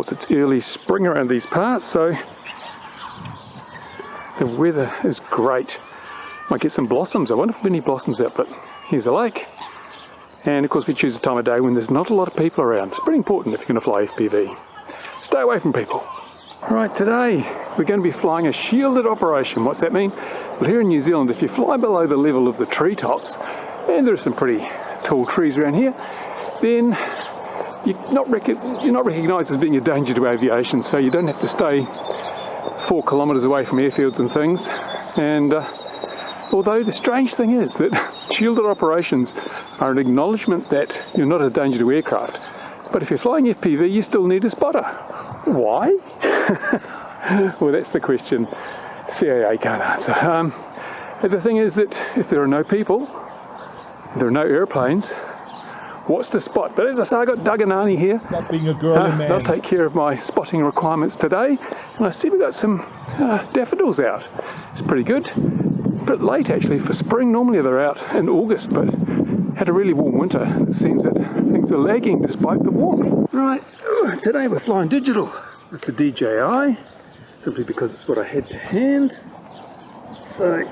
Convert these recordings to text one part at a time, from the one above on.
course it's early spring around these parts, so the weather is great. Might get some blossoms. I wonder if there are any blossoms out, but here's a lake. And of course we choose a time of day when there's not a lot of people around. It's pretty important if you're going to fly FPV. Stay away from people. Right, today we're going to be flying a shielded operation. What's that mean? Well, here in New Zealand, if you fly below the level of the treetops, and there are some pretty tall trees around here, then you're not recognised as being a danger to aviation, so you don't have to stay 4 kilometres away from airfields and things. And although the strange thing is that shielded operations are an acknowledgement that you're not a danger to aircraft, but if you're flying FPV you still need a spotter. Why? Well, that's the question CAA can't answer. The thing is that if there are no people, there are no airplanes, what's to spot? But as I say, I got Doug and Arnie here. Stop being a girly man. They'll take care of my spotting requirements today. And I see we've got some daffodils out. It's pretty good. A bit late actually for spring. Normally they're out in August, but had a really warm winter. It seems that things are lagging despite the warmth. Right, today we're flying digital with the DJI, simply because it's what I had to hand. So,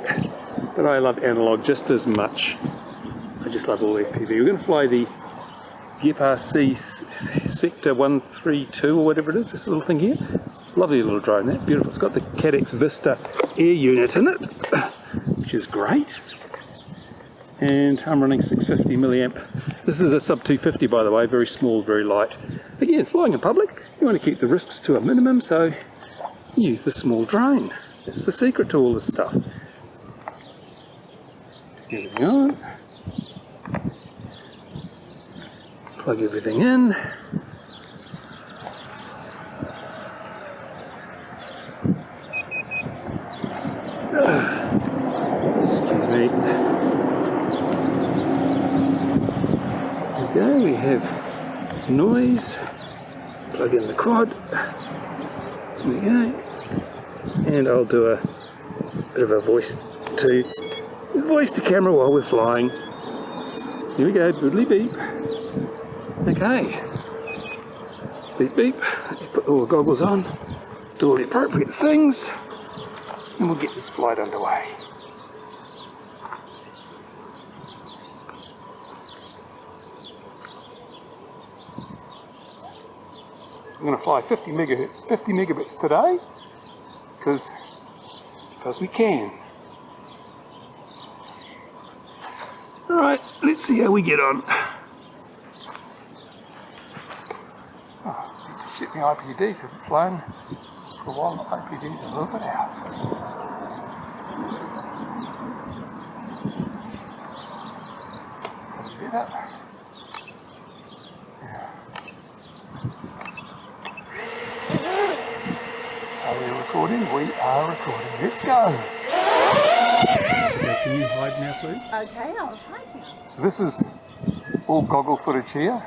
but I love analog just as much. I just love all FPV. We're going to fly the Gepard C Sector 132 or whatever it is, this little thing here. Lovely little drone, that beautiful. It's got the Cadex Vista air unit in it, which is great. And I'm running 650 milliamp. This is a sub 250 by the way, very small, very light. Again, flying in public, you want to keep the risks to a minimum, so use the small drone. That's the secret to all this stuff. Everything on. Plug everything in. Excuse me. Okay, we have noise. Plug in the quad. There we go. And I'll do a bit of a voice to camera while we're flying. Here we go, boodly beep. Okay. Beep beep. Put all the goggles on, do all the appropriate things, and we'll get this flight underway. I'm going to fly 50 megabits today because we can. Alright, let's see how we get on. Oh, need to check my IPDs. Haven't flown for a while. My IPDs are a little bit out. Better. Are we recording? We are recording. Let's go. Can you hide now, please? Okay, I'll hide now. So this is all goggle footage here.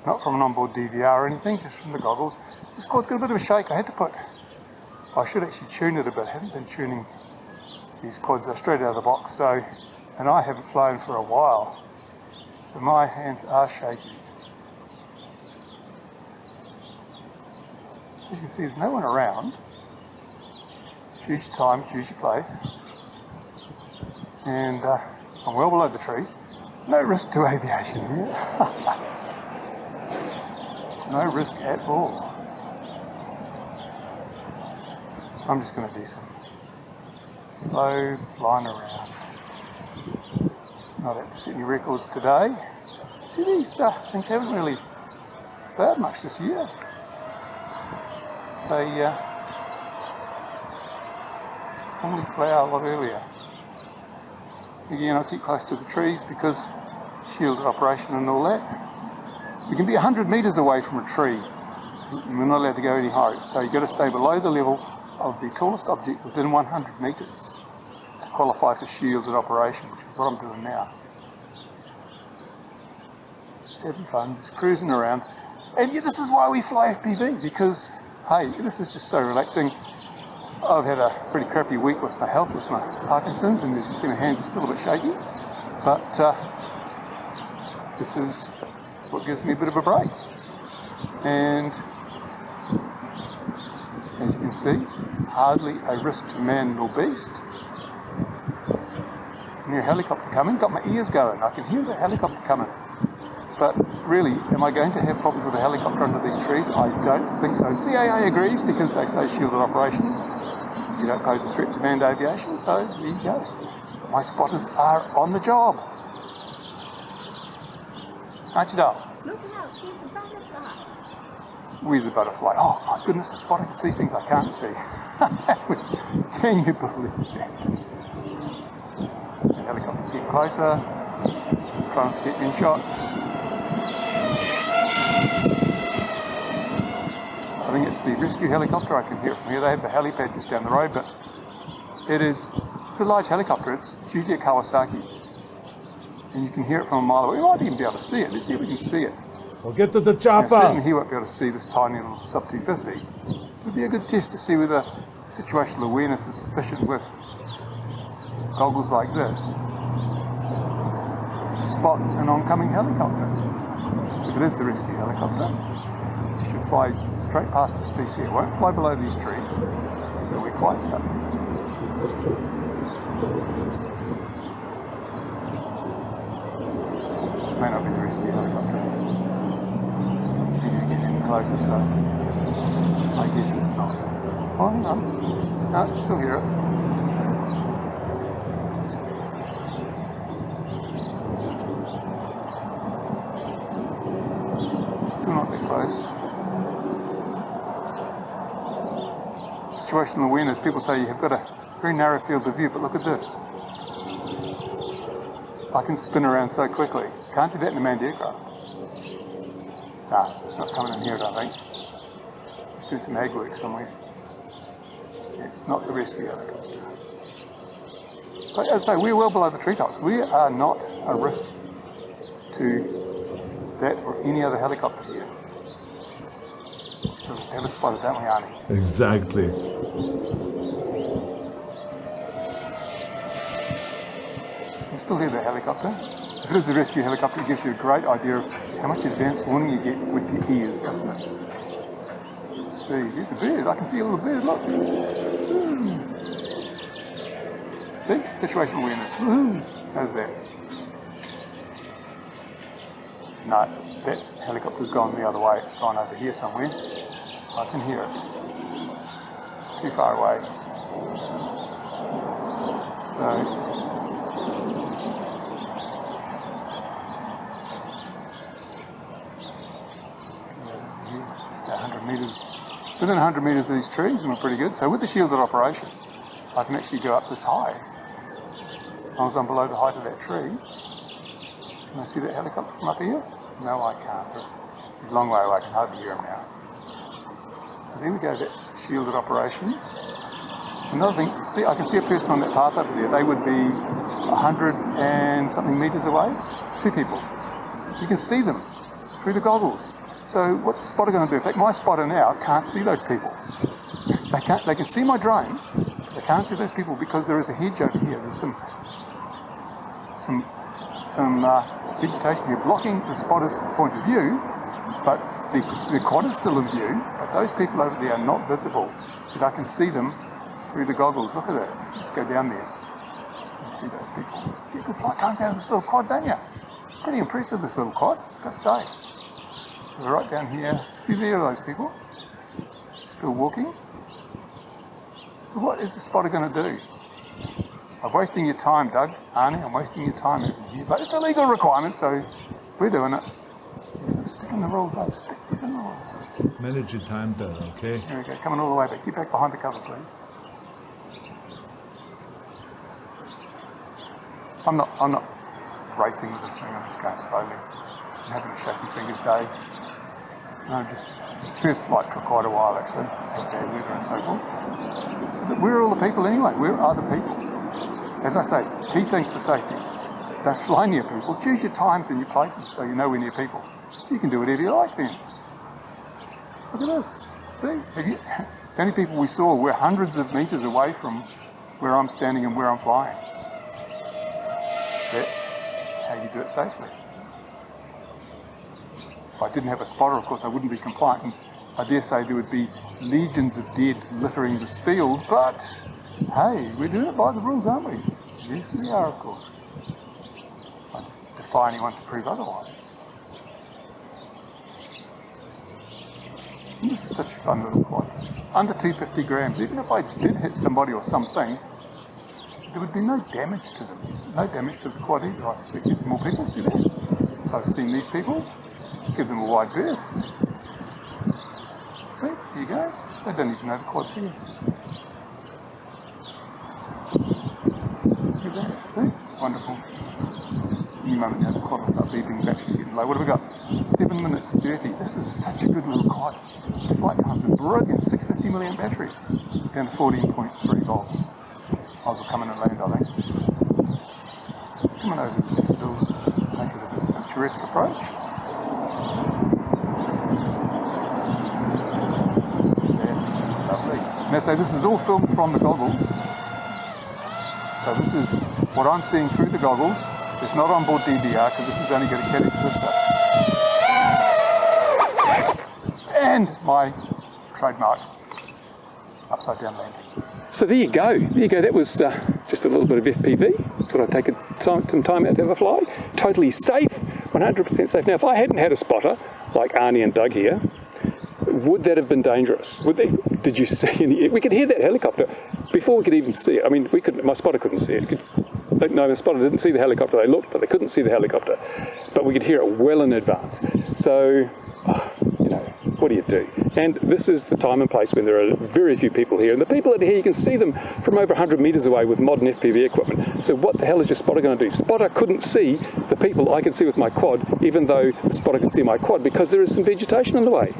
Not from an onboard DVR or anything, just from the goggles. This quad's got a bit of a shake. I should actually tune it a bit. I haven't been tuning these quads. They're straight out of the box, so, and I haven't flown for a while. So my hands are shaky. As you can see, there's no one around. Choose your time, choose your place. And I'm well below the trees. No risk to aviation here. No risk at all. I'm just going to do some slow flying around. Not able to set any records today. See, these things haven't really flowered much this year. They normally flower a lot earlier. Again, I'll keep close to the trees because shielded operation and all that. We can be 100 metres away from a tree. We're not allowed to go any higher. So you've got to stay below the level of the tallest object within 100 metres to qualify for shielded operation, which is what I'm doing now. Just having fun, just cruising around. And yeah, this is why we fly FPV, because hey, this is just so relaxing. I've had a pretty crappy week with my health, with my Parkinson's, and as you see my hands are still a bit shaky. But this is what gives me a bit of a break. And as you can see, hardly a risk to man nor beast. New helicopter coming, got my ears going, I can hear the helicopter coming. But really, am I going to have problems with a helicopter under these trees? I don't think so. And CAA agrees because they say shielded operations, you don't pose a threat to manned aviation, so there you go. My spotters are on the job. Aren't you, Dale? Look out, there's a butterfly. Where's the butterfly? Oh my goodness, the spotter can see things I can't see. Can you believe that? The helicopter's getting closer, trying to get me in shot. I think it's the rescue helicopter, I can hear it from here. They have the helipad just down the road, but it's a large helicopter. It's usually a Kawasaki. And you can hear it from a mile away. We might even be able to see it. Let's see if we can see it. We'll get to the chopper. Certainly he won't be able to see this tiny little sub 250. It would be a good test to see whether situational awareness is sufficient with goggles like this to spot an oncoming helicopter. If it is the rescue helicopter, it should fly straight past this piece here. It won't fly below these trees, so we're quite safe. May not be the rescue helicopter. See you getting any closer, so I guess it's not. Oh, hang on. No, you still hear it. Still not that close. Situational awareness, people say you've got a very narrow field of view, but look at this. I can spin around so quickly. Can't do that in a manned aircraft. Nah, it's not coming in here, I don't think. It's doing some ag work somewhere. It's not the rescue helicopter. But as I say, we're well below the treetops. We are not a risk to that or any other helicopter here. So we have a spotted, don't we, Arnie? Exactly. You still hear the helicopter. If it is a rescue helicopter, it gives you a great idea of how much advance warning you get with your ears, doesn't it? Let's see, there's a bird. I can see a little bird, look. See? Situational awareness. How's that? No, that helicopter's gone the other way. It's gone over here somewhere. I can hear it. Too far away. So, within 100 metres of these trees, and we're pretty good. So with the shielded operation, I can actually go up this high. As long as I'm below the height of that tree. Can I see that helicopter from up here? No, I can't. He's a long way away. I can hardly hear him now. So there we go. That's shielded operations. Another thing, see, I can see a person on that path over there. They would be 100 and something metres away. Two people. You can see them through the goggles. So what's the spotter going to do? In fact, my spotter now can't see those people. They can see my drone. They can't see those people because there is a hedge over here. There's some vegetation here blocking the spotter's point of view, but the quad is still in view. But those people over there are not visible. But I can see them through the goggles. Look at that. Let's go down there. Let's see those people. You can fly times out of this little quad, don't you? Pretty impressive, this little quad, I've got to say. We're right down here. See there are those people? Still walking. So what is the spotter going to do? I'm wasting your time, Doug. Arnie, I'm wasting your time over here. But it's a legal requirement, so we're doing it. Stick in the rules, though. Stick in the rules. Manage your time better, okay? There we go. Coming all the way back. Get back behind the cover, please. I'm not racing with this thing. I'm just going slowly. I'm having a shaky fingers day. No, just first flight for quite a while actually. It's bad weather and so forth. But where are all the people anyway? Where are the people? As I say, key things for safety. Don't fly near people. Choose your times and your places so you know we're near people. You can do whatever you like then. Look at this. See? The only people we saw were hundreds of metres away from where I'm standing and where I'm flying. That's how you do it safely. If I didn't have a spotter, of course, I wouldn't be compliant. And I dare say there would be legions of dead littering this field, but hey, we're doing it by the rules, aren't we? Yes, we are, of course. I defy anyone to prove otherwise. And this is such a fun little quad. Under 250 grams. Even if I did hit somebody or something, there would be no damage to them. No damage to the quad either. I suspect there's more people. See that? I've seen these people. Give them a wide berth. See, there you go. They don't even know the quad's here. Look at that. See? Wonderful. Any moment now the quad will start beeping, battery's getting low. What have we got? 7 minutes 30. This is such a good little quad. This flight times are brilliant. 650 milliamp battery. Down to 14.3 volts. I will come in and land, I think. Coming over to these hills, make it a bit picturesque approach. Yeah, lovely. Now, so this is all filmed from the goggles. So this is what I'm seeing through the goggles. It's not on board DVR because this is only going to catch this stuff. And my trademark upside down landing. So there you go. There you go. That was just a little bit of FPV. Thought I'd take some time out to have a fly. Totally safe, 100% safe. Now, if I hadn't had a spotter like Arnie and Doug here, would that have been dangerous? Would they? Did you see any? We could hear that helicopter before we could even see it. I mean, we could. My spotter couldn't see it. No, the spotter didn't see the helicopter. They looked, but they couldn't see the helicopter. But we could hear it well in advance. So, you know, what do you do? And this is the time and place when there are very few people here. And the people that are here, you can see them from over 100 metres away with modern FPV equipment. So what the hell is your spotter going to do? Spotter couldn't see the people I can see with my quad, even though the spotter could see my quad, because there is some vegetation in the way.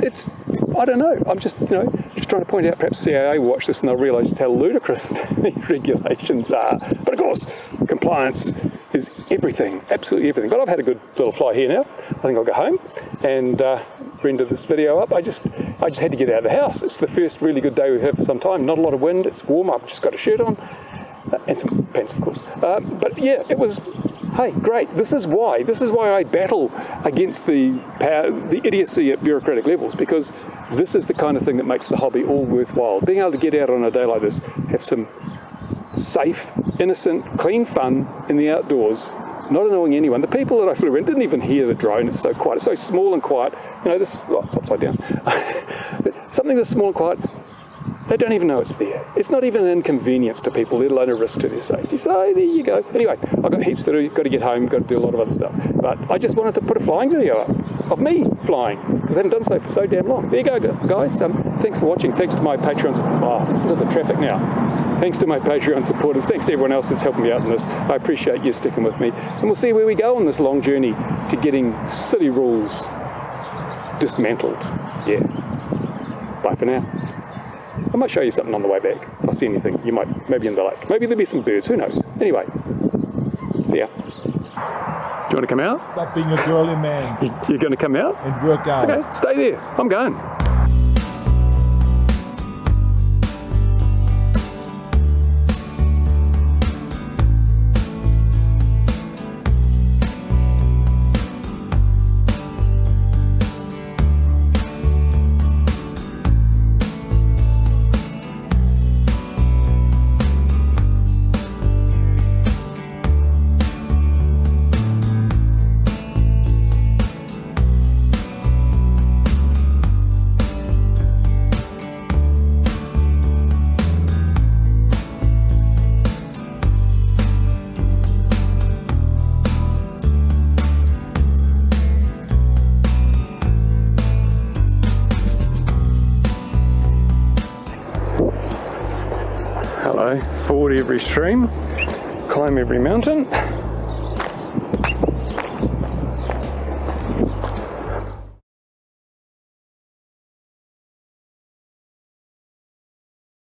It's, I don't know, I'm just, you know, just trying to point out, perhaps CAA will watch this and they'll realise just how ludicrous these regulations are. But of course, compliance is everything, absolutely everything. But I've had a good little fly here now. I think I'll go home and render this video up. I just had to get out of the house. It's the first really good day we've had for some time. Not a lot of wind, it's warm, I've just got a shirt on. And some pants, of course. But yeah, it was, hey, great. This is why I battle against the idiocy at bureaucratic levels, because this is the kind of thing that makes the hobby all worthwhile. Being able to get out on a day like this, have some safe, innocent, clean fun in the outdoors, not annoying anyone. The people that I flew around didn't even hear the drone. It's so quiet. It's so small and quiet. You know, this, well, it's upside down. Something that's small and quiet, they don't even know it's there. It's not even an inconvenience to people, let alone a risk to their safety. So there you go. Anyway, I've got heaps to do, got to get home, got to do a lot of other stuff. But I just wanted to put a flying video up of me flying, because I haven't done so for so damn long. There you go, guys. Thanks for watching. Thanks to my Patreon supporters. Oh, listen to the traffic now. Thanks to my Patreon supporters. Thanks to everyone else that's helping me out in this. I appreciate you sticking with me. And we'll see where we go on this long journey to getting silly rules dismantled. Yeah. Bye for now. I might show you something on the way back. If I see anything, you might, maybe in the lake. Maybe there'll be some birds, who knows? Anyway, see ya. Do you want to come out? Stop being a girly man You're going to come out? and work out. Okay, stay there. I'm going. Hello, ford every stream, climb every mountain.